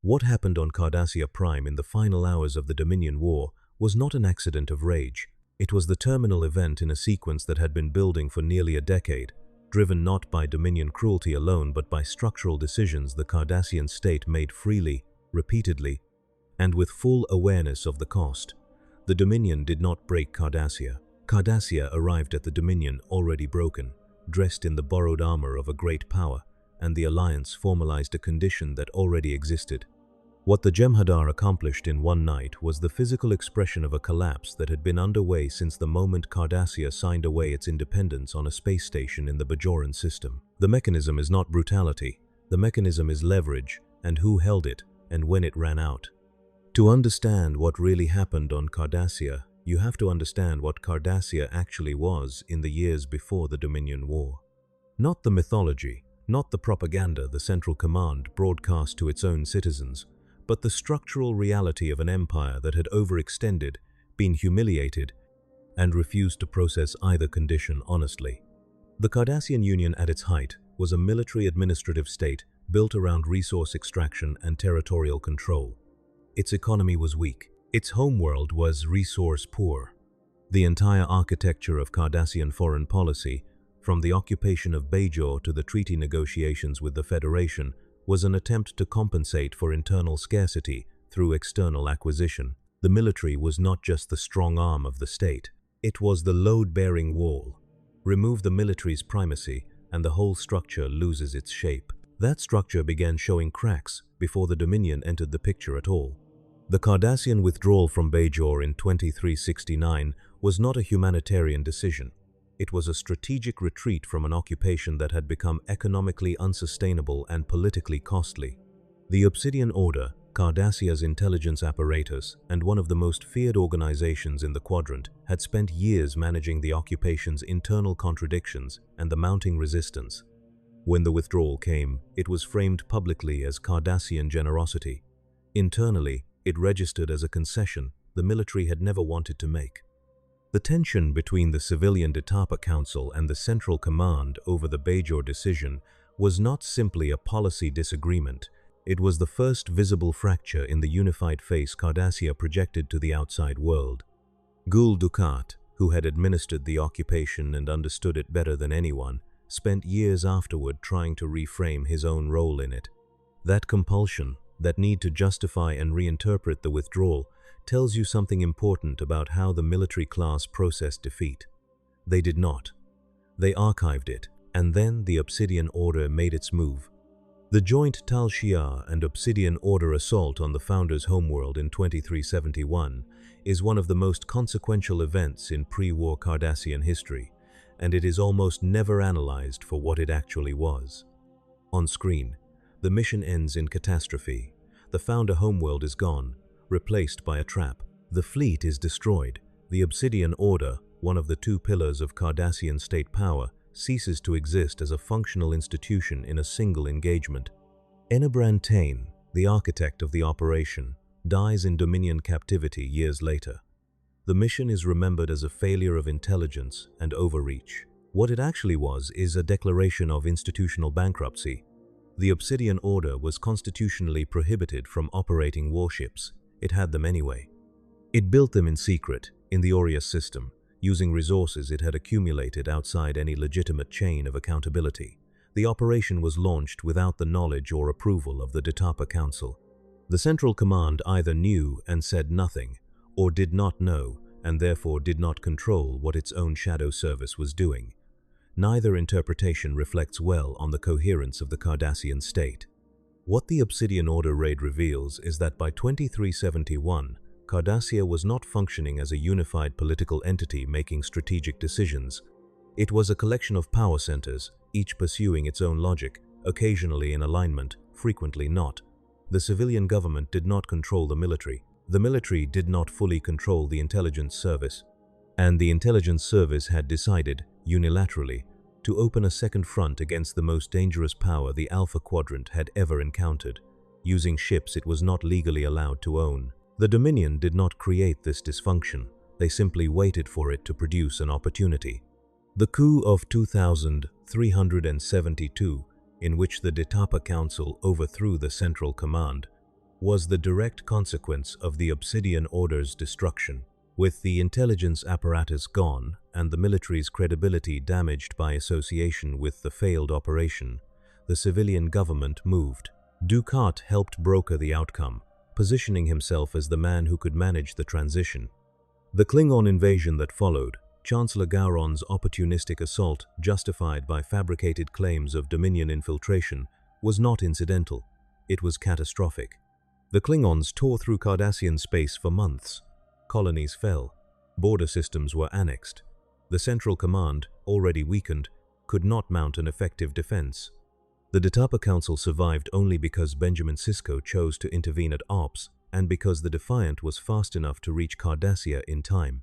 What happened on Cardassia Prime in the final hours of the Dominion War was not an accident of rage. It was the terminal event in a sequence that had been building for nearly a decade, driven not by Dominion cruelty alone but by structural decisions the Cardassian state made freely, repeatedly, and with full awareness of the cost. The Dominion did not break Cardassia. Cardassia arrived at the Dominion already broken, dressed in the borrowed armor of a great power, and the Alliance formalized a condition that already existed. What the Jem'Hadar accomplished in one night was the physical expression of a collapse that had been underway since the moment Cardassia signed away its independence on a space station in the Bajoran system. The mechanism is not brutality. The mechanism is leverage, and who held it, and when it ran out. To understand what really happened on Cardassia, you have to understand what Cardassia actually was in the years before the Dominion War. Not the mythology, not the propaganda the Central Command broadcast to its own citizens, but the structural reality of an empire that had overextended, been humiliated, and refused to process either condition honestly. The Cardassian Union at its height was a military-administrative state built around resource extraction and territorial control. Its economy was weak. Its homeworld was resource-poor. The entire architecture of Cardassian foreign policy, from the occupation of Bajor to the treaty negotiations with the Federation, was an attempt to compensate for internal scarcity through external acquisition. The military was not just the strong arm of the state. It was the load-bearing wall. Remove the military's primacy, and the whole structure loses its shape. That structure began showing cracks before the Dominion entered the picture at all. The Cardassian withdrawal from Bajor in 2369 was not a humanitarian decision. It was a strategic retreat from an occupation that had become economically unsustainable and politically costly. The Obsidian Order, Cardassia's intelligence apparatus and one of the most feared organizations in the quadrant, had spent years managing the occupation's internal contradictions and the mounting resistance. When the withdrawal came, it was framed publicly as Cardassian generosity. Internally, it registered as a concession the military had never wanted to make. The tension between the civilian Detapa Council and the Central Command over the Bajor decision was not simply a policy disagreement. It was the first visible fracture in the unified face Cardassia projected to the outside world. Gul Dukat, who had administered the occupation and understood it better than anyone, spent years afterward trying to reframe his own role in it. That compulsion, that need to justify and reinterpret the withdrawal, tells you something important about how the military class processed defeat. They did not. They archived it, and then the Obsidian Order made its move. The joint Tal Shiar and Obsidian Order assault on the Founders' homeworld in 2371 is one of the most consequential events in pre-war Cardassian history, and it is almost never analyzed for what it actually was. On screen, the mission ends in catastrophe. The Founder homeworld is gone, replaced by a trap. The fleet is destroyed. The Obsidian Order, one of the two pillars of Cardassian state power, ceases to exist as a functional institution in a single engagement. Enebran Tain, the architect of the operation, dies in Dominion captivity years later. The mission is remembered as a failure of intelligence and overreach. What it actually was is a declaration of institutional bankruptcy. The Obsidian Order was constitutionally prohibited from operating warships. It had them anyway. It built them in secret, in the Aureus system, using resources it had accumulated outside any legitimate chain of accountability. The operation was launched without the knowledge or approval of the Detapa Council. The Central Command either knew and said nothing, or did not know and therefore did not control what its own shadow service was doing. Neither interpretation reflects well on the coherence of the Cardassian state. What the Obsidian Order raid reveals is that by 2371, Cardassia was not functioning as a unified political entity making strategic decisions. It was a collection of power centers, each pursuing its own logic, occasionally in alignment, frequently not. The civilian government did not control the military. The military did not fully control the intelligence service. And the intelligence service had decided, unilaterally, to open a second front against the most dangerous power the Alpha Quadrant had ever encountered, using ships it was not legally allowed to own. The Dominion did not create this dysfunction. They simply waited for it to produce an opportunity. The coup of 2372, in which the Detapa Council overthrew the Central Command, was the direct consequence of the Obsidian Order's destruction. With the intelligence apparatus gone and the military's credibility damaged by association with the failed operation, the civilian government moved. Dukat helped broker the outcome, positioning himself as the man who could manage the transition. The Klingon invasion that followed, Chancellor Gowron's opportunistic assault justified by fabricated claims of Dominion infiltration, was not incidental. It was catastrophic. The Klingons tore through Cardassian space for months. Colonies fell. Border systems were annexed. The Central Command, already weakened, could not mount an effective defense. The Detapa Council survived only because Benjamin Sisko chose to intervene at Ops and because the Defiant was fast enough to reach Cardassia in time.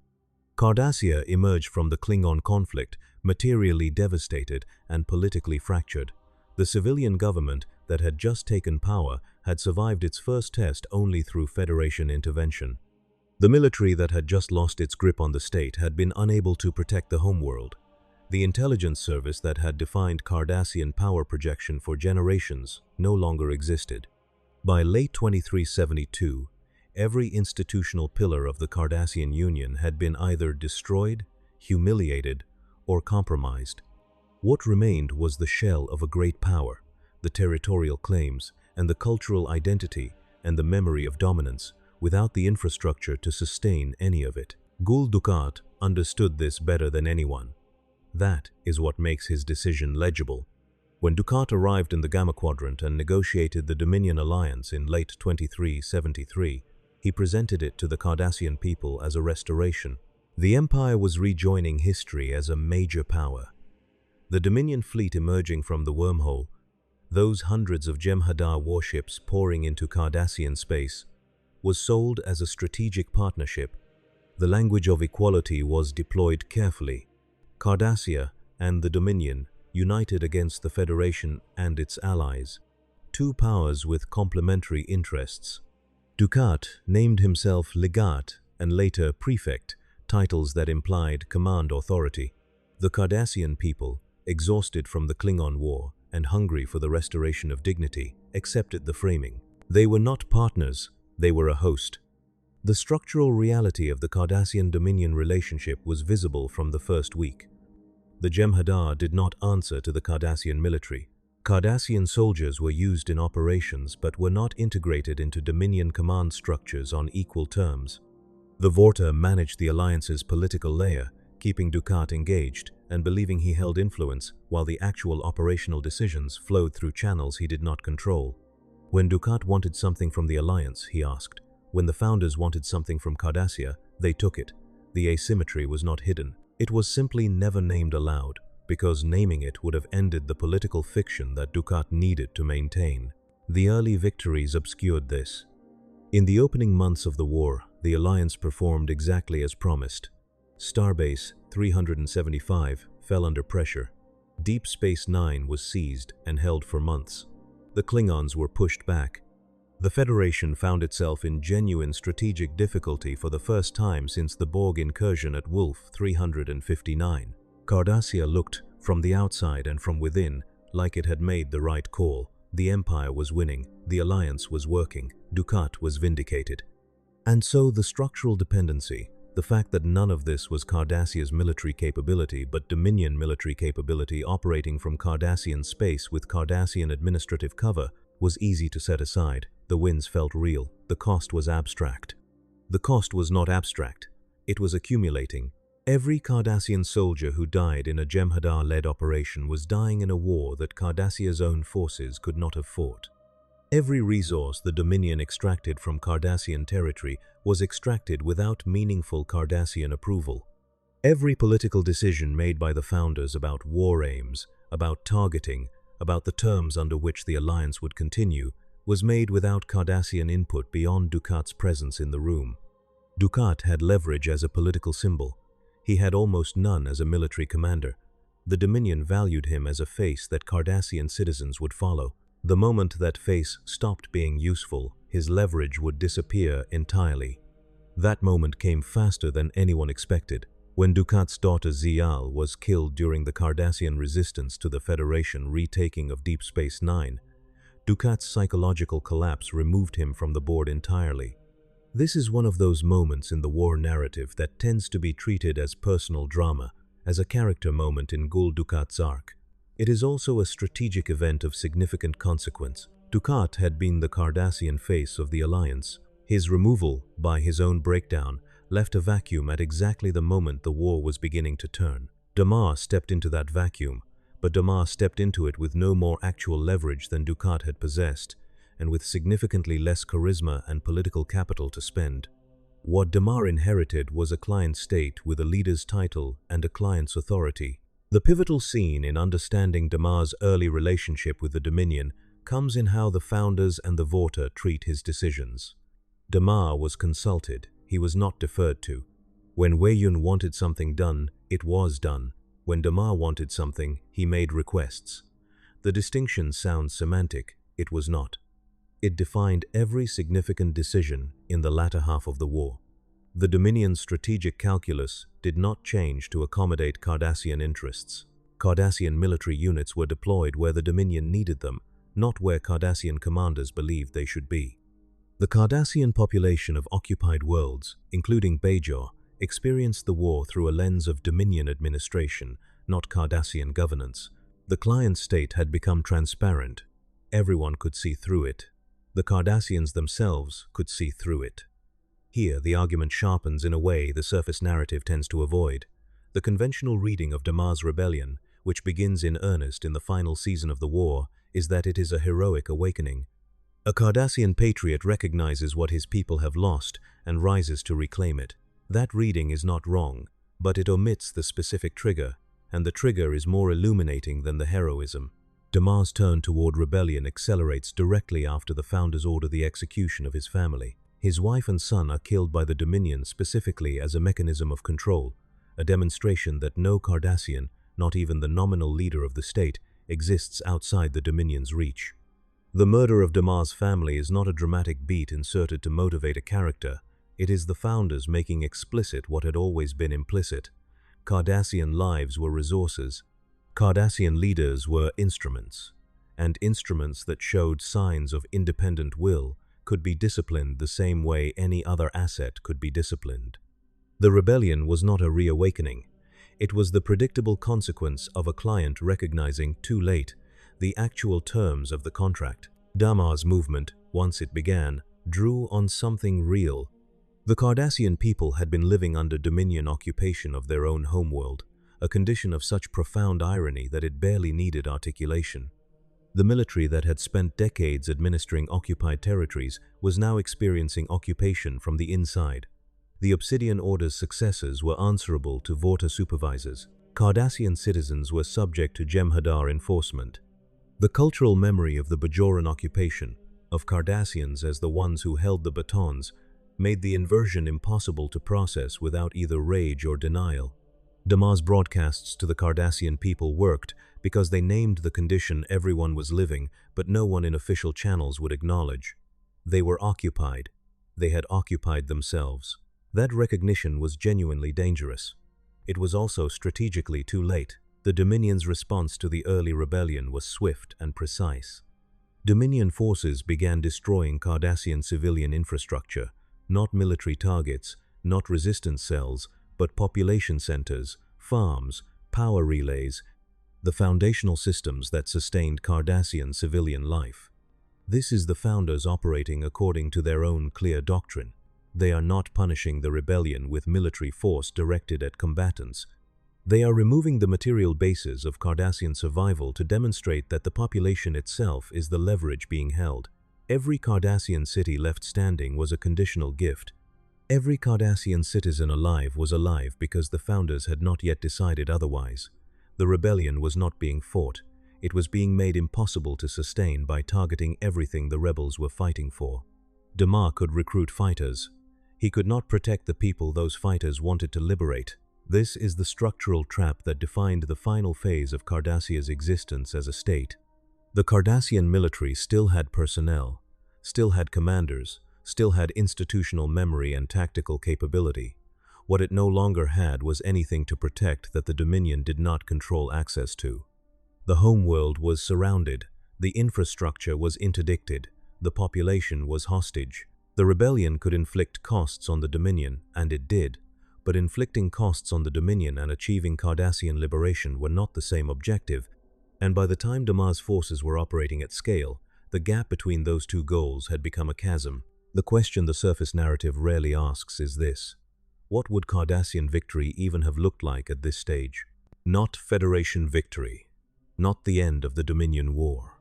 Cardassia emerged from the Klingon conflict materially devastated and politically fractured. The civilian government that had just taken power had survived its first test only through Federation intervention. The military that had just lost its grip on the state had been unable to protect the homeworld. The intelligence service that had defined Cardassian power projection for generations no longer existed. By late 2372, every institutional pillar of the Cardassian Union had been either destroyed, humiliated, or compromised. What remained was the shell of a great power, the territorial claims, and the cultural identity and the memory of dominance, without the infrastructure to sustain any of it. Gul Dukat understood this better than anyone. That is what makes his decision legible. When Dukat arrived in the Gamma Quadrant and negotiated the Dominion Alliance in late 2373, he presented it to the Cardassian people as a restoration. The Empire was rejoining history as a major power. The Dominion fleet emerging from the wormhole, those hundreds of Jem'Hadar warships pouring into Cardassian space, was sold as a strategic partnership. The language of equality was deployed carefully. Cardassia and the Dominion united against the Federation and its allies, two powers with complementary interests. Dukat named himself Legat and later Prefect, titles that implied command authority. The Cardassian people, exhausted from the Klingon War and hungry for the restoration of dignity, accepted the framing. They were not partners, they were a host. The structural reality of the Cardassian-Dominion relationship was visible from the first week. The Jem'Hadar did not answer to the Cardassian military. Cardassian soldiers were used in operations but were not integrated into Dominion command structures on equal terms. The Vorta managed the Alliance's political layer, keeping Dukat engaged and believing he held influence, while the actual operational decisions flowed through channels he did not control. When Dukat wanted something from the Alliance, he asked. When the Founders wanted something from Cardassia, they took it. The asymmetry was not hidden. It was simply never named aloud, because naming it would have ended the political fiction that Dukat needed to maintain. The early victories obscured this. In the opening months of the war, the Alliance performed exactly as promised. Starbase 375 fell under pressure. Deep Space Nine was seized and held for months. The Klingons were pushed back. The Federation found itself in genuine strategic difficulty for the first time since the Borg incursion at Wolf 359. Cardassia looked, from the outside and from within, like it had made the right call. The Empire was winning, the Alliance was working, Dukat was vindicated. And so the structural dependency, the fact that none of this was Cardassia's military capability but Dominion military capability operating from Cardassian space with Cardassian administrative cover, was easy to set aside. The wins felt real. The cost was abstract. The cost was not abstract. It was accumulating. Every Cardassian soldier who died in a Jem'Hadar-led operation was dying in a war that Cardassia's own forces could not have fought. Every resource the Dominion extracted from Cardassian territory was extracted without meaningful Cardassian approval. Every political decision made by the Founders about war aims, about targeting, about the terms under which the Alliance would continue, was made without Cardassian input beyond Dukat's presence in the room. Dukat had leverage as a political symbol. He had almost none as a military commander. The Dominion valued him as a face that Cardassian citizens would follow. The moment that face stopped being useful, his leverage would disappear entirely. That moment came faster than anyone expected. When Dukat's daughter Zial was killed during the Cardassian resistance to the Federation retaking of Deep Space Nine, Dukat's psychological collapse removed him from the board entirely. This is one of those moments in the war narrative that tends to be treated as personal drama, as a character moment in Gul Dukat's arc. It is also a strategic event of significant consequence. Dukat had been the Cardassian face of the Alliance. His removal, by his own breakdown, left a vacuum at exactly the moment the war was beginning to turn. Damar stepped into that vacuum, but Damar stepped into it with no more actual leverage than Dukat had possessed, and with significantly less charisma and political capital to spend. What Damar inherited was a client state with a leader's title and a client's authority. The pivotal scene in understanding Damar's early relationship with the Dominion comes in how the Founders and the Vorta treat his decisions. Damar was consulted, he was not deferred to. When Weiyun wanted something done, it was done. When Damar wanted something, he made requests. The distinction sounds semantic, it was not. It defined every significant decision in the latter half of the war. The Dominion's strategic calculus did not change to accommodate Cardassian interests. Cardassian military units were deployed where the Dominion needed them, not where Cardassian commanders believed they should be. The Cardassian population of occupied worlds, including Bajor, experienced the war through a lens of Dominion administration, not Cardassian governance. The client state had become transparent. Everyone could see through it. The Cardassians themselves could see through it. Here, the argument sharpens in a way the surface narrative tends to avoid. The conventional reading of Damar's rebellion, which begins in earnest in the final season of the war, is that it is a heroic awakening. A Cardassian patriot recognizes what his people have lost and rises to reclaim it. That reading is not wrong, but it omits the specific trigger, and the trigger is more illuminating than the heroism. Damar's turn toward rebellion accelerates directly after the Founders order the execution of his family. His wife and son are killed by the Dominion specifically as a mechanism of control, a demonstration that no Cardassian, not even the nominal leader of the state, exists outside the Dominion's reach. The murder of Damar's family is not a dramatic beat inserted to motivate a character. It is the Founders making explicit what had always been implicit. Cardassian lives were resources. Cardassian leaders were instruments, and instruments that showed signs of independent will could be disciplined the same way any other asset could be disciplined. The rebellion was not a reawakening. It was the predictable consequence of a client recognizing too late the actual terms of the contract. Damar's movement, once it began, drew on something real. The Cardassian people had been living under Dominion occupation of their own homeworld, a condition of such profound irony that it barely needed articulation. The military that had spent decades administering occupied territories was now experiencing occupation from the inside. The Obsidian Order's successors were answerable to Vorta supervisors. Cardassian citizens were subject to Jem'Hadar enforcement. The cultural memory of the Bajoran occupation, of Cardassians as the ones who held the batons, made the inversion impossible to process without either rage or denial. Damar's broadcasts to the Cardassian people worked because they named the condition everyone was living, but no one in official channels would acknowledge. They were occupied. They had occupied themselves. That recognition was genuinely dangerous. It was also strategically too late. The Dominion's response to the early rebellion was swift and precise. Dominion forces began destroying Cardassian civilian infrastructure, not military targets, not resistance cells, but population centers, farms, power relays, the foundational systems that sustained Cardassian civilian life. This is the Founders operating according to their own clear doctrine. They are not punishing the rebellion with military force directed at combatants. They are removing the material bases of Cardassian survival to demonstrate that the population itself is the leverage being held. Every Cardassian city left standing was a conditional gift. Every Cardassian citizen alive was alive because the Founders had not yet decided otherwise. The rebellion was not being fought. It was being made impossible to sustain by targeting everything the rebels were fighting for. Damar could recruit fighters. He could not protect the people those fighters wanted to liberate. This is the structural trap that defined the final phase of Cardassia's existence as a state. The Cardassian military still had personnel, still had commanders, still had institutional memory and tactical capability. What it no longer had was anything to protect that the Dominion did not control access to. The homeworld was surrounded, The infrastructure was interdicted. The population was hostage. The rebellion could inflict costs on the Dominion, and it did. But inflicting costs on the Dominion and achieving Cardassian liberation were not the same objective, and by the time Damar's forces were operating at scale, the gap between those two goals had become a chasm. The question the surface narrative rarely asks is this: what would Cardassian victory even have looked like at this stage? Not Federation victory. Not the end of the Dominion War.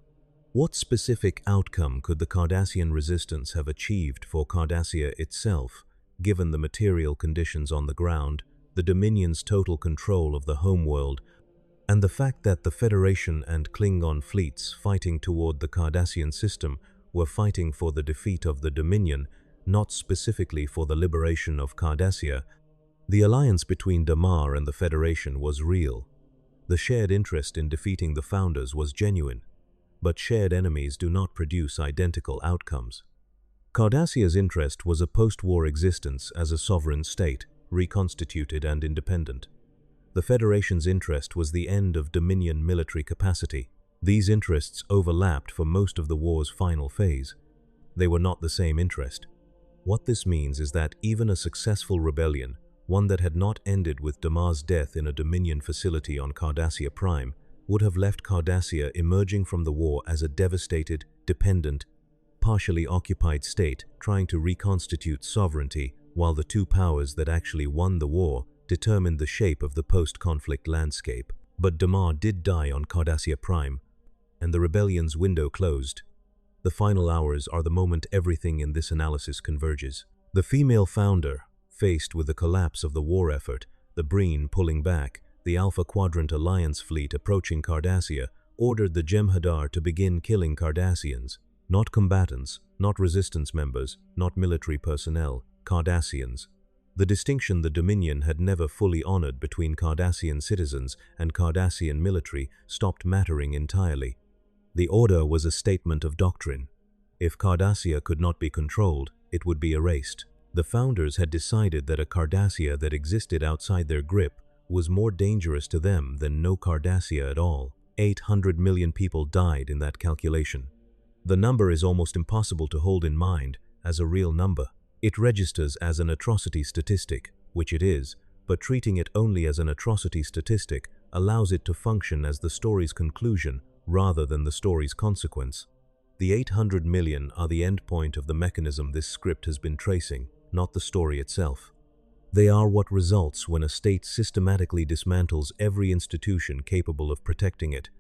What specific outcome could the Cardassian resistance have achieved for Cardassia itself, given the material conditions on the ground, the Dominion's total control of the homeworld, and the fact that the Federation and Klingon fleets fighting toward the Cardassian system were fighting for the defeat of the Dominion, not specifically for the liberation of Cardassia? The alliance between Damar and the Federation was real. The shared interest in defeating the Founders was genuine. But shared enemies do not produce identical outcomes. Cardassia's interest was a post-war existence as a sovereign state, reconstituted and independent. The Federation's interest was the end of Dominion military capacity. These interests overlapped for most of the war's final phase. They were not the same interest. What this means is that even a successful rebellion, one that had not ended with Damar's death in a Dominion facility on Cardassia Prime, would have left Cardassia emerging from the war as a devastated, dependent, partially occupied state trying to reconstitute sovereignty, while the two powers that actually won the war determined the shape of the post-conflict landscape. But Damar did die on Cardassia Prime, and the rebellion's window closed. The final hours are the moment everything in this analysis converges. The female founder, faced with the collapse of the war effort, the Breen pulling back, the Alpha Quadrant Alliance fleet approaching Cardassia, ordered the Jem'Hadar to begin killing Cardassians. Not combatants, not resistance members, not military personnel, Cardassians. The distinction the Dominion had never fully honored between Cardassian citizens and Cardassian military stopped mattering entirely. The order was a statement of doctrine. If Cardassia could not be controlled, it would be erased. The Founders had decided that a Cardassia that existed outside their grip was more dangerous to them than no Cardassia at all. 800 million people died in that calculation. The number is almost impossible to hold in mind as a real number. It registers as an atrocity statistic, which it is, but treating it only as an atrocity statistic allows it to function as the story's conclusion rather than the story's consequence. The 800 million are the endpoint of the mechanism this script has been tracing, not the story itself. They are what results when a state systematically dismantles every institution capable of protecting it,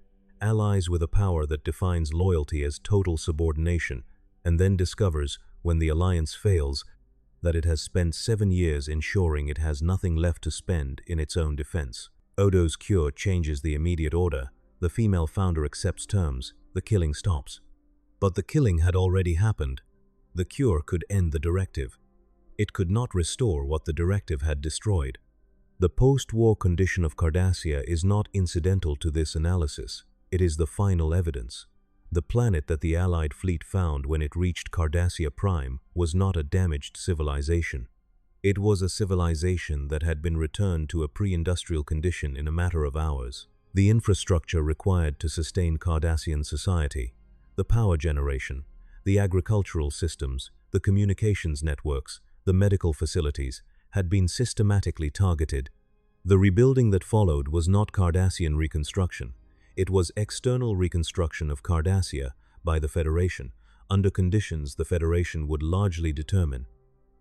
allies with a power that defines loyalty as total subordination, and then discovers, when the alliance fails, that it has spent 7 years ensuring it has nothing left to spend in its own defense. Odo's cure changes the immediate order. The female founder accepts terms. The killing stops. But the killing had already happened. The cure could end the directive. It could not restore what the directive had destroyed. The post-war condition of Cardassia is not incidental to this analysis. It is the final evidence. The planet that the Allied fleet found when it reached Cardassia Prime was not a damaged civilization. It was a civilization that had been returned to a pre-industrial condition in a matter of hours. The infrastructure required to sustain Cardassian society, the power generation, the agricultural systems, the communications networks, the medical facilities, had been systematically targeted. The rebuilding that followed was not Cardassian reconstruction. It was external reconstruction of Cardassia by the Federation, under conditions the Federation would largely determine.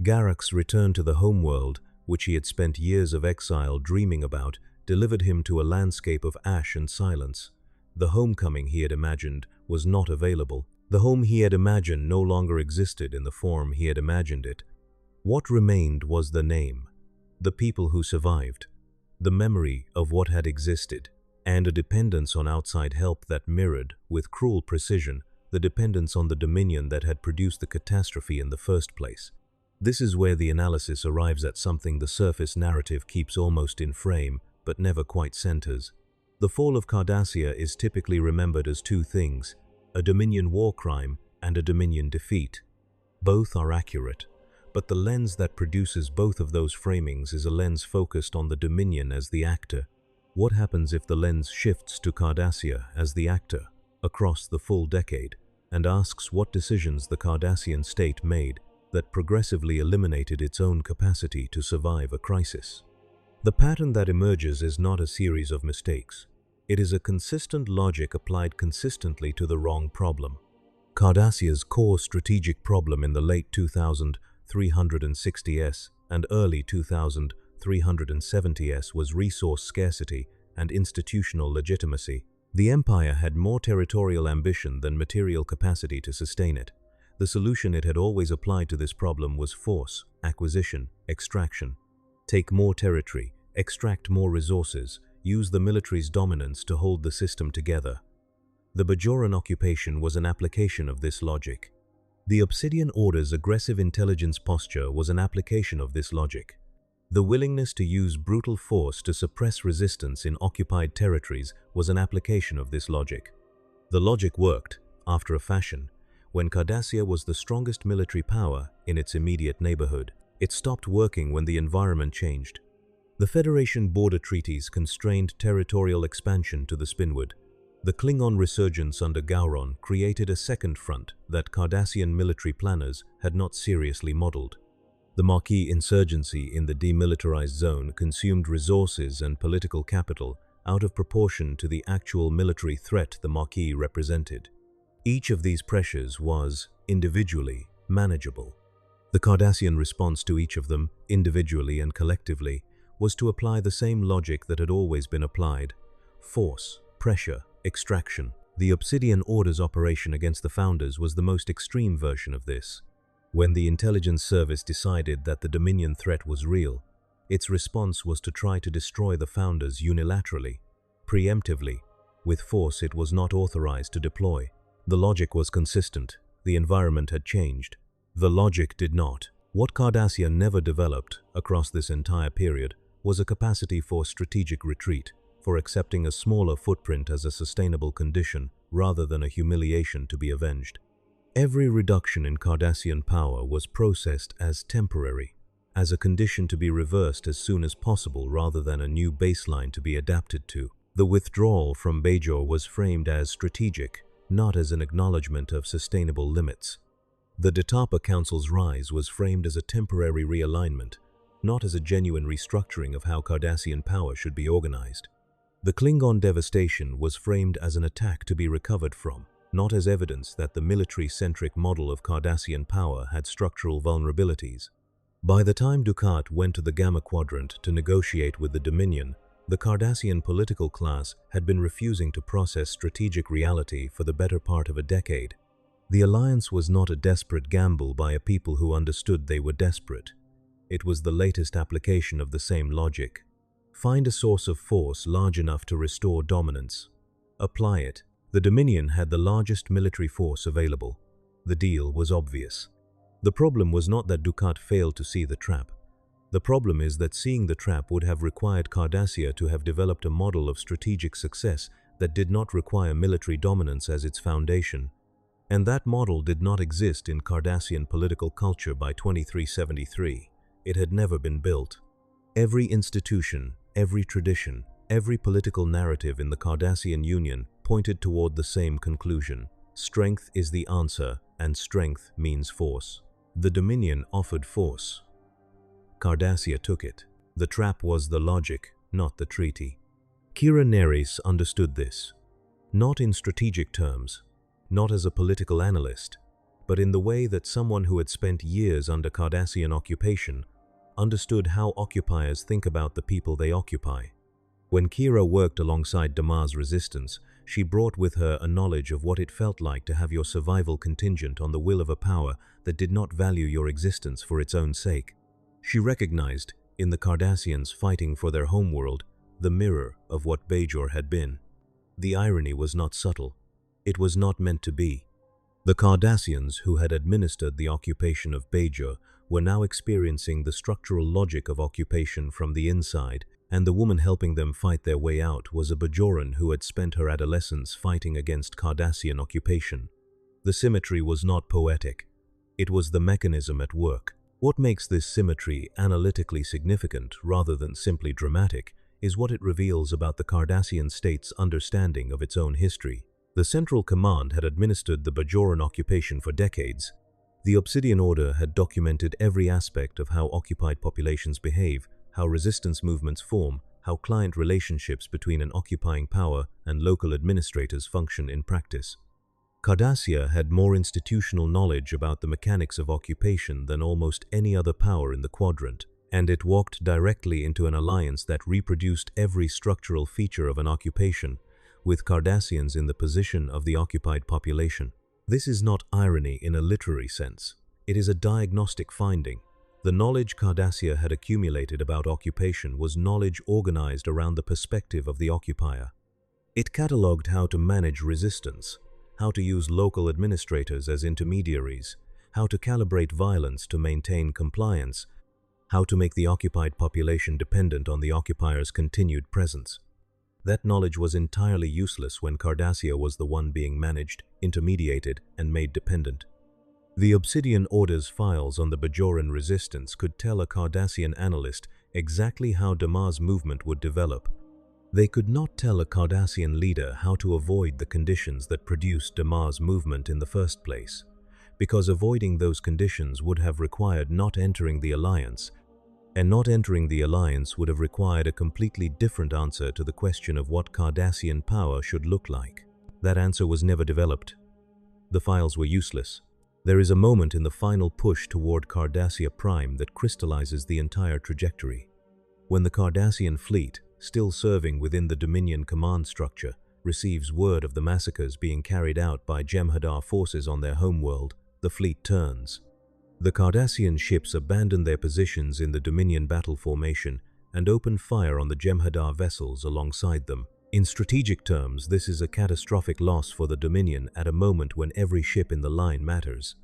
Garak's return to the homeworld, which he had spent years of exile dreaming about, delivered him to a landscape of ash and silence. The homecoming he had imagined was not available. The home he had imagined no longer existed in the form he had imagined it. What remained was the name, the people who survived, the memory of what had existed, and a dependence on outside help that mirrored, with cruel precision, the dependence on the Dominion that had produced the catastrophe in the first place. This is where the analysis arrives at something the surface narrative keeps almost in frame, but never quite centers. The fall of Cardassia is typically remembered as two things: a Dominion war crime and a Dominion defeat. Both are accurate, but the lens that produces both of those framings is a lens focused on the Dominion as the actor. What happens if the lens shifts to Cardassia as the actor? across the full decade, and asks what decisions the Cardassian state made that progressively eliminated its own capacity to survive a crisis. The pattern that emerges is not a series of mistakes. It is a consistent logic applied consistently to the wrong problem. Cardassia's core strategic problem in the late 2360s and early 2370s was resource scarcity and institutional legitimacy. The Empire had more territorial ambition than material capacity to sustain it. The solution it had always applied to this problem was force, acquisition, extraction. Take more territory, extract more resources, use the military's dominance to hold the system together. The Bajoran occupation was an application of this logic. The Obsidian Order's aggressive intelligence posture was an application of this logic. The willingness to use brutal force to suppress resistance in occupied territories was an application of this logic. The logic worked, after a fashion, when Cardassia was the strongest military power in its immediate neighborhood. It stopped working when the environment changed. The Federation border treaties constrained territorial expansion to the Spinward. The Klingon resurgence under Gowron created a second front that Cardassian military planners had not seriously modeled. The Maquis insurgency in the demilitarized zone consumed resources and political capital out of proportion to the actual military threat the Maquis represented. Each of these pressures was, individually, manageable. The Cardassian response to each of them, individually and collectively, was to apply the same logic that had always been applied: force, pressure, extraction. The Obsidian Order's operation against the Founders was the most extreme version of this. When the intelligence service decided that the Dominion threat was real, its response was to try to destroy the Founders unilaterally, preemptively, with force it was not authorized to deploy. The logic was consistent. The environment had changed. The logic did not. What Cardassia never developed across this entire period was a capacity for strategic retreat, for accepting a smaller footprint as a sustainable condition rather than a humiliation to be avenged. Every reduction in Cardassian power was processed as temporary, as a condition to be reversed as soon as possible rather than a new baseline to be adapted to. The withdrawal from Bajor was framed as strategic, not as an acknowledgement of sustainable limits. The Detapa Council's rise was framed as a temporary realignment, not as a genuine restructuring of how Cardassian power should be organized. The Klingon devastation was framed as an attack to be recovered from, not as evidence that the military-centric model of Cardassian power had structural vulnerabilities. By the time Dukat went to the Gamma Quadrant to negotiate with the Dominion, the Cardassian political class had been refusing to process strategic reality for the better part of a decade. The alliance was not a desperate gamble by a people who understood they were desperate. It was the latest application of the same logic. Find a source of force large enough to restore dominance. Apply it. The Dominion had the largest military force available. The deal was obvious. The problem was not that Dukat failed to see the trap. The problem is that seeing the trap would have required Cardassia to have developed a model of strategic success that did not require military dominance as its foundation. And that model did not exist in Cardassian political culture by 2373. It had never been built. Every institution, every tradition, every political narrative in the Cardassian Union pointed toward the same conclusion. Strength is the answer, and strength means force. The Dominion offered force. Cardassia took it. The trap was the logic, not the treaty. Kira Nerys understood this. Not in strategic terms, not as a political analyst, but in the way that someone who had spent years under Cardassian occupation understood how occupiers think about the people they occupy. When Kira worked alongside Damar's resistance, she brought with her a knowledge of what it felt like to have your survival contingent on the will of a power that did not value your existence for its own sake. She recognized, in the Cardassians fighting for their homeworld, the mirror of what Bajor had been. The irony was not subtle. It was not meant to be. The Cardassians who had administered the occupation of Bajor were now experiencing the structural logic of occupation from the inside, and the woman helping them fight their way out was a Bajoran who had spent her adolescence fighting against Cardassian occupation. The symmetry was not poetic. It was the mechanism at work. What makes this symmetry analytically significant rather than simply dramatic is what it reveals about the Cardassian state's understanding of its own history. The Central Command had administered the Bajoran occupation for decades. The Obsidian Order had documented every aspect of how occupied populations behave, how resistance movements form, how client relationships between an occupying power and local administrators function in practice. Cardassia had more institutional knowledge about the mechanics of occupation than almost any other power in the quadrant, and it walked directly into an alliance that reproduced every structural feature of an occupation, with Cardassians in the position of the occupied population. This is not irony in a literary sense. It is a diagnostic finding. The knowledge Cardassia had accumulated about occupation was knowledge organized around the perspective of the occupier. It catalogued how to manage resistance, how to use local administrators as intermediaries, how to calibrate violence to maintain compliance, how to make the occupied population dependent on the occupier's continued presence. That knowledge was entirely useless when Cardassia was the one being managed, intermediated, and made dependent. The Obsidian Order's files on the Bajoran resistance could tell a Cardassian analyst exactly how Damar's movement would develop. They could not tell a Cardassian leader how to avoid the conditions that produced Damar's movement in the first place, because avoiding those conditions would have required not entering the Alliance, and not entering the Alliance would have required a completely different answer to the question of what Cardassian power should look like. That answer was never developed. The files were useless. There is a moment in the final push toward Cardassia Prime that crystallizes the entire trajectory. When the Cardassian fleet, still serving within the Dominion command structure, receives word of the massacres being carried out by Jem'Hadar forces on their homeworld, the fleet turns. The Cardassian ships abandon their positions in the Dominion battle formation and open fire on the Jem'Hadar vessels alongside them. In strategic terms, this is a catastrophic loss for the Dominion at a moment when every ship in the line matters.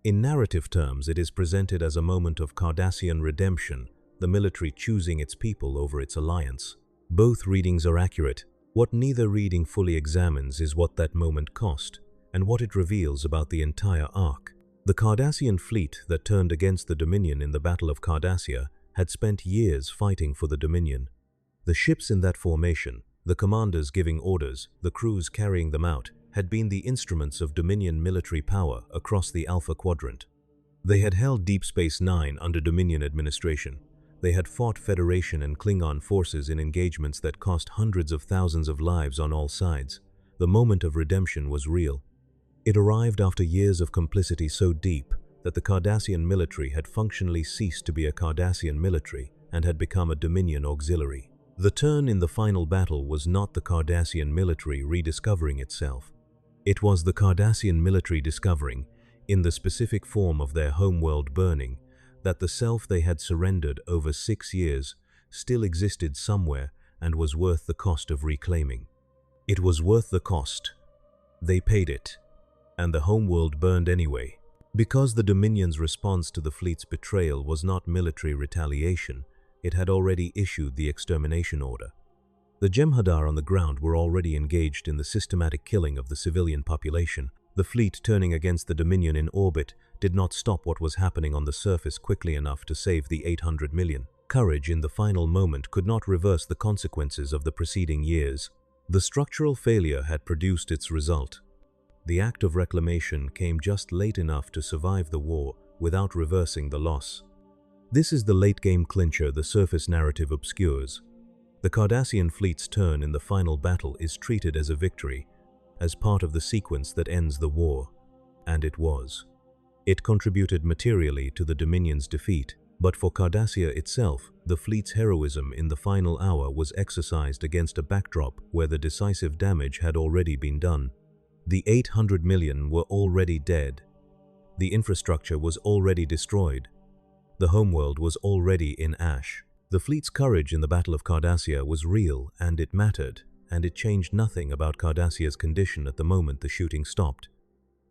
In narrative terms, it is presented as a moment of Cardassian redemption, the military choosing its people over its alliance. Both readings are accurate. What neither reading fully examines is what that moment cost, and what it reveals about the entire arc. The Cardassian fleet that turned against the Dominion in the Battle of Cardassia had spent years fighting for the Dominion. The ships in that formation, the commanders giving orders, the crews carrying them out, had been the instruments of Dominion military power across the Alpha Quadrant. They had held Deep Space Nine under Dominion administration. They had fought Federation and Klingon forces in engagements that cost hundreds of thousands of lives on all sides. The moment of redemption was real. It arrived after years of complicity so deep that the Cardassian military had functionally ceased to be a Cardassian military and had become a Dominion auxiliary. The turn in the final battle was not the Cardassian military rediscovering itself. It was the Cardassian military discovering, in the specific form of their homeworld burning, that the self they had surrendered over 6 years still existed somewhere and was worth the cost of reclaiming. It was worth the cost. They paid it, and the homeworld burned anyway. Because the Dominion's response to the fleet's betrayal was not military retaliation, it had already issued the extermination order. The Jem'Hadar on the ground were already engaged in the systematic killing of the civilian population. The fleet turning against the Dominion in orbit did not stop what was happening on the surface quickly enough to save the 800 million. Courage in the final moment could not reverse the consequences of the preceding years. The structural failure had produced its result. The act of reclamation came just late enough to survive the war without reversing the loss. This is the late-game clincher the surface narrative obscures. The Cardassian fleet's turn in the final battle is treated as a victory, as part of the sequence that ends the war. And it was. It contributed materially to the Dominion's defeat, but for Cardassia itself, the fleet's heroism in the final hour was exercised against a backdrop where the decisive damage had already been done. The 800 million were already dead. The infrastructure was already destroyed. The homeworld was already in ash. The fleet's courage in the Battle of Cardassia was real, and it mattered, and it changed nothing about Cardassia's condition at the moment the shooting stopped.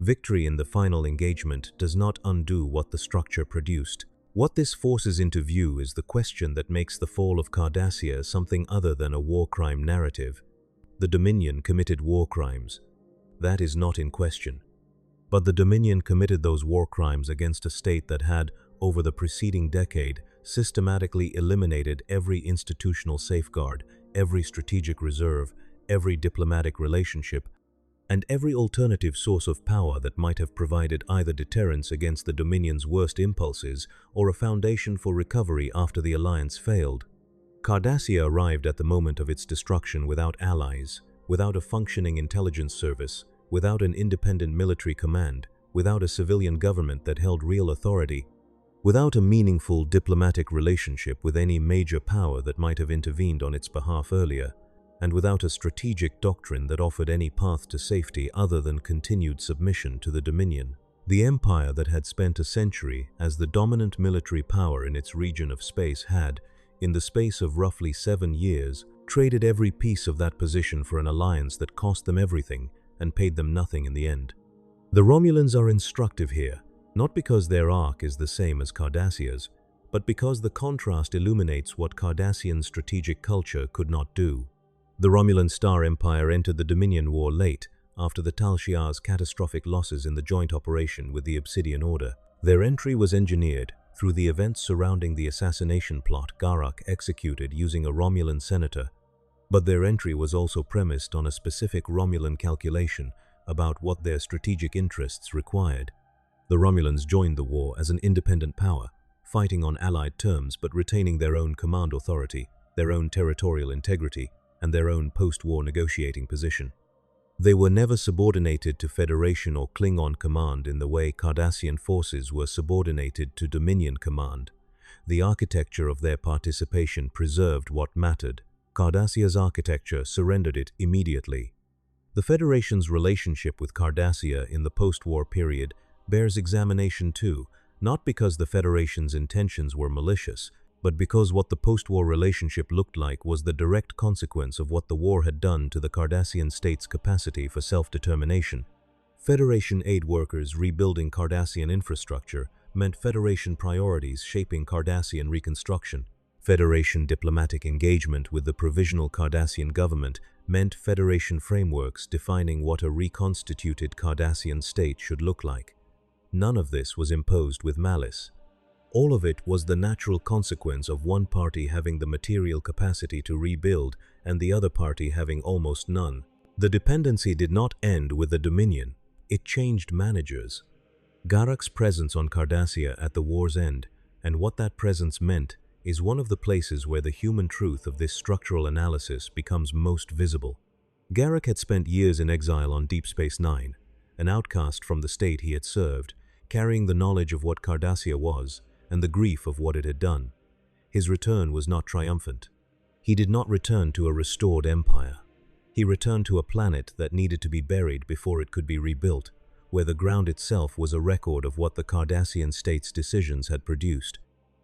Victory in the final engagement does not undo what the structure produced. What this forces into view is the question that makes the fall of Cardassia something other than a war crime narrative. The Dominion committed war crimes. That is not in question. But the Dominion committed those war crimes against a state that had, over the preceding decade, systematically eliminated every institutional safeguard, every strategic reserve, every diplomatic relationship, and every alternative source of power that might have provided either deterrence against the Dominion's worst impulses or a foundation for recovery after the alliance failed. Cardassia arrived at the moment of its destruction without allies, without a functioning intelligence service, without an independent military command, without a civilian government that held real authority, without a meaningful diplomatic relationship with any major power that might have intervened on its behalf earlier, and without a strategic doctrine that offered any path to safety other than continued submission to the Dominion. The empire that had spent a century as the dominant military power in its region of space had, in the space of roughly 7 years, traded every piece of that position for an alliance that cost them everything and paid them nothing in the end. The Romulans are instructive here, not because their arc is the same as Cardassia's, but because the contrast illuminates what Cardassian strategic culture could not do. The Romulan Star Empire entered the Dominion War late, after the Tal Shiar's catastrophic losses in the joint operation with the Obsidian Order. Their entry was engineered through the events surrounding the assassination plot Garak executed using a Romulan senator, but their entry was also premised on a specific Romulan calculation about what their strategic interests required. The Romulans joined the war as an independent power, fighting on allied terms but retaining their own command authority, their own territorial integrity, and their own post-war negotiating position. They were never subordinated to Federation or Klingon command in the way Cardassian forces were subordinated to Dominion command. The architecture of their participation preserved what mattered. Cardassia's architecture surrendered it immediately. The Federation's relationship with Cardassia in the post-war period bears examination too, not because the Federation's intentions were malicious, but because what the post-war relationship looked like was the direct consequence of what the war had done to the Cardassian state's capacity for self-determination. Federation aid workers rebuilding Cardassian infrastructure meant Federation priorities shaping Cardassian reconstruction. Federation diplomatic engagement with the provisional Cardassian government meant Federation frameworks defining what a reconstituted Cardassian state should look like. None of this was imposed with malice. All of it was the natural consequence of one party having the material capacity to rebuild and the other party having almost none. The dependency did not end with the Dominion. It changed managers. Garak's presence on Cardassia at the war's end, and what that presence meant, is one of the places where the human truth of this structural analysis becomes most visible. Garak had spent years in exile on Deep Space Nine, an outcast from the state he had served, carrying the knowledge of what Cardassia was, and the grief of what it had done. His return was not triumphant. He did not return to a restored empire. He returned to a planet that needed to be buried before it could be rebuilt, where the ground itself was a record of what the Cardassian state's decisions had produced.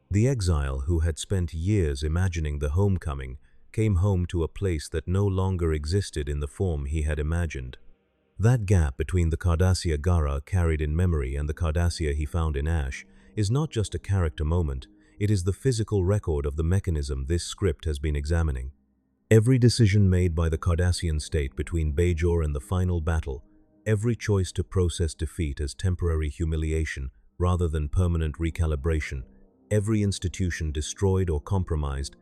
The exile who had spent years imagining the homecoming came home to a place that no longer existed in the form he had imagined. That gap between the Cardassia Garak carried in memory and the Cardassia he found in Ash is not just a character moment, it is the physical record of the mechanism this script has been examining. Every decision made by the Cardassian state between Bajor and the final battle, every choice to process defeat as temporary humiliation rather than permanent recalibration, every institution destroyed or compromised,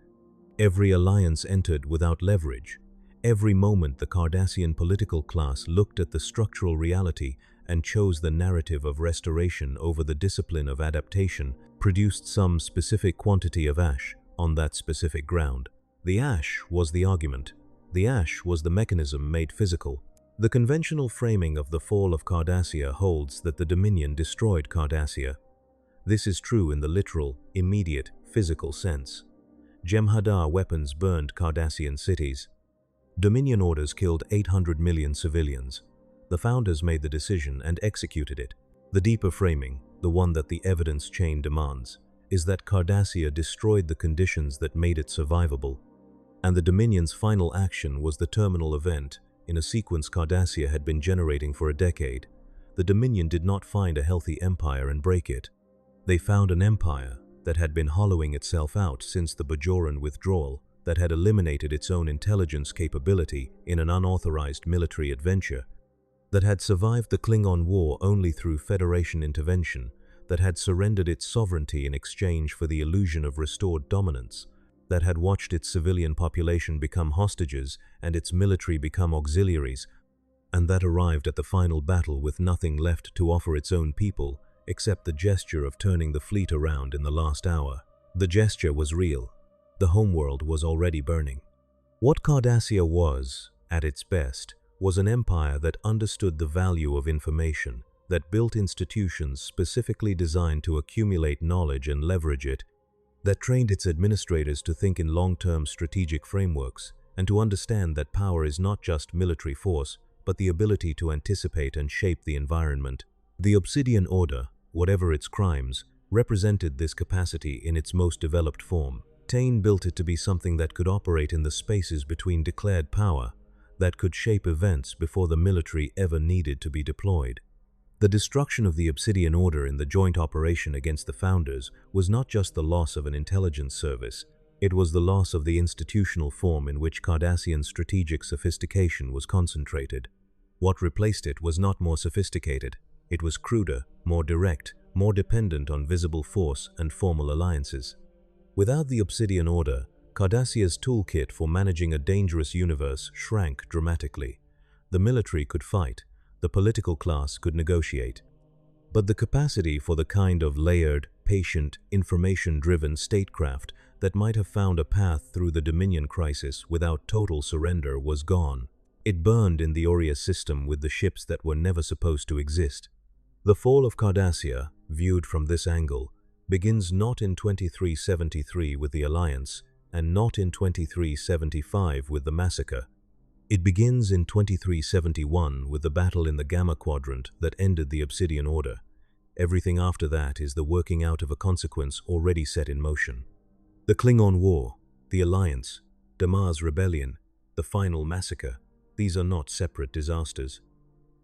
every alliance entered without leverage, every moment the Cardassian political class looked at the structural reality and chose the narrative of restoration over the discipline of adaptation, produced some specific quantity of ash on that specific ground. The ash was the argument. The ash was the mechanism made physical. The conventional framing of the fall of Cardassia holds that the Dominion destroyed Cardassia. This is true in the literal, immediate, physical sense. Jem'Hadar weapons burned Cardassian cities. Dominion orders killed 800 million civilians. The founders made the decision and executed it. The deeper framing, the one that the evidence chain demands, is that Cardassia destroyed the conditions that made it survivable, and the Dominion's final action was the terminal event in a sequence Cardassia had been generating for a decade. The Dominion did not find a healthy empire and break it. They found an empire that had been hollowing itself out since the Bajoran withdrawal, that had eliminated its own intelligence capability in an unauthorized military adventure, that had survived the Klingon War only through Federation intervention, that had surrendered its sovereignty in exchange for the illusion of restored dominance, that had watched its civilian population become hostages and its military become auxiliaries. and that arrived at the final battle with nothing left to offer its own people except the gesture of turning the fleet around in the last hour. The gesture was real. The homeworld was already burning. What Cardassia was, at its best, was an empire that understood the value of information, that built institutions specifically designed to accumulate knowledge and leverage it, that trained its administrators to think in long-term strategic frameworks, and to understand that power is not just military force, but the ability to anticipate and shape the environment. The Obsidian Order, whatever its crimes, represented this capacity in its most developed form. Tain built it to be something that could operate in the spaces between declared power, that could shape events before the military ever needed to be deployed. The destruction of the Obsidian Order in the joint operation against the Founders was not just the loss of an intelligence service, it was the loss of the institutional form in which Cardassian strategic sophistication was concentrated. What replaced it was not more sophisticated, it was cruder, more direct, more dependent on visible force and formal alliances. Without the Obsidian Order, Cardassia's toolkit for managing a dangerous universe shrank dramatically. The military could fight, the political class could negotiate. But the capacity for the kind of layered, patient, information-driven statecraft that might have found a path through the Dominion crisis without total surrender was gone. It burned in the Aureus system with the ships that were never supposed to exist. The fall of Cardassia, viewed from this angle, begins not in 2373 with the Alliance, and not in 2375 with the massacre. It begins in 2371 with the battle in the Gamma Quadrant that ended the Obsidian Order. Everything after that is the working out of a consequence already set in motion. The Klingon War, the Alliance, Damar's Rebellion, the final massacre, these are not separate disasters.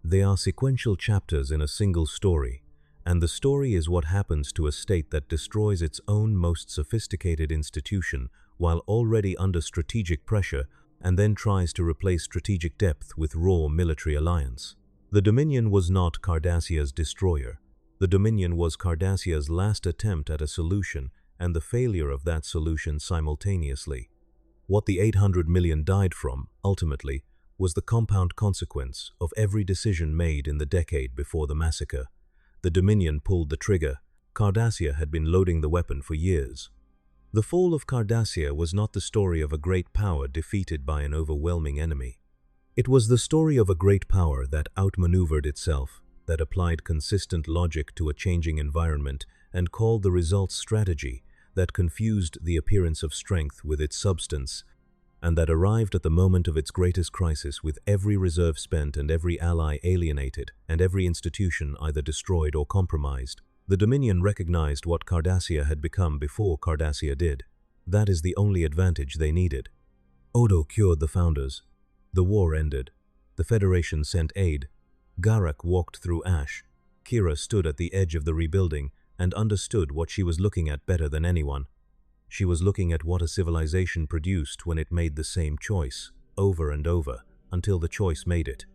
They are sequential chapters in a single story, and the story is what happens to a state that destroys its own most sophisticated institution while already under strategic pressure and then tries to replace strategic depth with raw military alliance. The Dominion was not Cardassia's destroyer. The Dominion was Cardassia's last attempt at a solution and the failure of that solution simultaneously. What the 800 million died from, ultimately, was the compound consequence of every decision made in the decade before the massacre. The Dominion pulled the trigger. Cardassia had been loading the weapon for years. The fall of Cardassia was not the story of a great power defeated by an overwhelming enemy. It was the story of a great power that outmaneuvered itself, that applied consistent logic to a changing environment and called the results strategy, that confused the appearance of strength with its substance, and that arrived at the moment of its greatest crisis with every reserve spent and every ally alienated and every institution either destroyed or compromised. The Dominion recognized what Cardassia had become before Cardassia did. That is the only advantage they needed. Odo cured the Founders. The war ended. The Federation sent aid. Garak walked through ash. Kira stood at the edge of the rebuilding and understood what she was looking at better than anyone. She was looking at what a civilization produced when it made the same choice, over and over, until the choice made it.